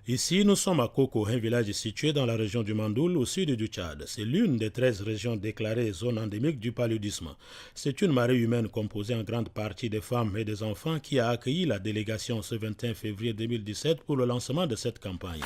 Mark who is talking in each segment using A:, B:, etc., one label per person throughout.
A: Ici, nous sommes à Koko, un village situé dans la région du Mandoul, au sud du Tchad. C'est l'une des 13 régions déclarées zone endémique du paludisme. C'est une marée humaine composée en grande partie des femmes et des enfants qui a accueilli la délégation ce 21 février 2017 pour le lancement de cette campagne.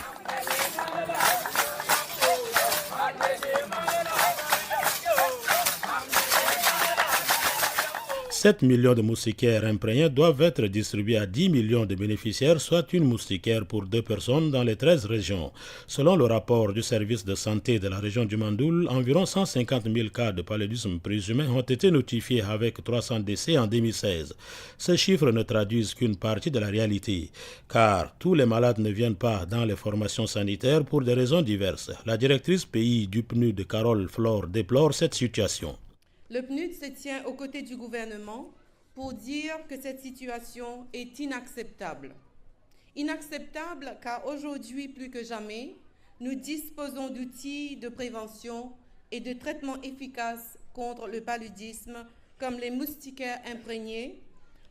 A: 7 millions de moustiquaires imprégnés doivent être distribués à 10 millions de bénéficiaires, soit une moustiquaire pour 2 personnes dans les 13 régions. Selon le rapport du service de santé de la région du Mandoul, environ 150 000 cas de paludisme présumé ont été notifiés avec 300 décès en 2016. Ces chiffres ne traduisent qu'une partie de la réalité, car tous les malades ne viennent pas dans les formations sanitaires pour des raisons diverses. La directrice pays du PNUD, Carole Flore, déplore cette situation.
B: Le PNUD se tient aux côtés du gouvernement pour dire que cette situation est inacceptable. Inacceptable car aujourd'hui, plus que jamais, nous disposons d'outils de prévention et de traitement efficaces contre le paludisme comme les moustiquaires imprégnés,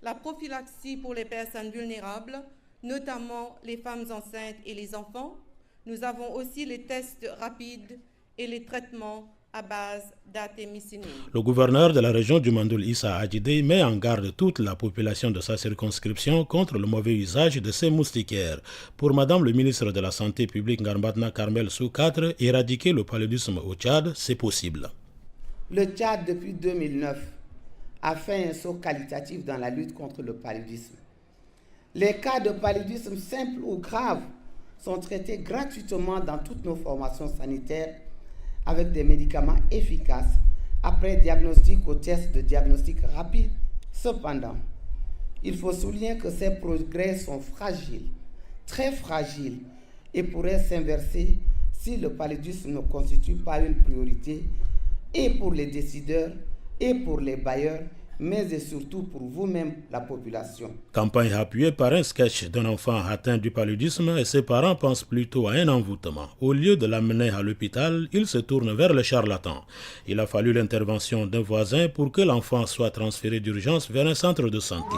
B: la prophylaxie pour les personnes vulnérables, notamment les femmes enceintes et les enfants. Nous avons aussi les tests rapides et les traitements à base d'artémisinine.
A: Le gouverneur de la région du Mandoul, Issa Hadjidé, met en garde toute la population de sa circonscription contre le mauvais usage de ces moustiquaires. Pour Madame le ministre de la Santé publique, Ngarmatna Carmel Soukatre, éradiquer le paludisme au Tchad, c'est possible.
C: Le Tchad, depuis 2009, a fait un saut qualitatif dans la lutte contre le paludisme. Les cas de paludisme simples ou graves sont traités gratuitement dans toutes nos formations sanitaires avec des médicaments efficaces après diagnostic ou test de diagnostic rapide. Cependant, il faut souligner que ces progrès sont fragiles, très fragiles, et pourraient s'inverser si le paludisme ne constitue pas une priorité et pour les décideurs et pour les bailleurs, mais et surtout pour vous-même, la population.
A: Campagne appuyée par un sketch d'un enfant atteint du paludisme et ses parents pensent plutôt à un envoûtement. Au lieu de l'amener à l'hôpital, ils se tournent vers le charlatan. Il a fallu l'intervention d'un voisin pour que l'enfant soit transféré d'urgence vers un centre de santé.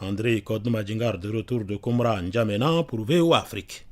A: André Kodmadjingar de retour de Komra N'Djamena pour VO Afrique.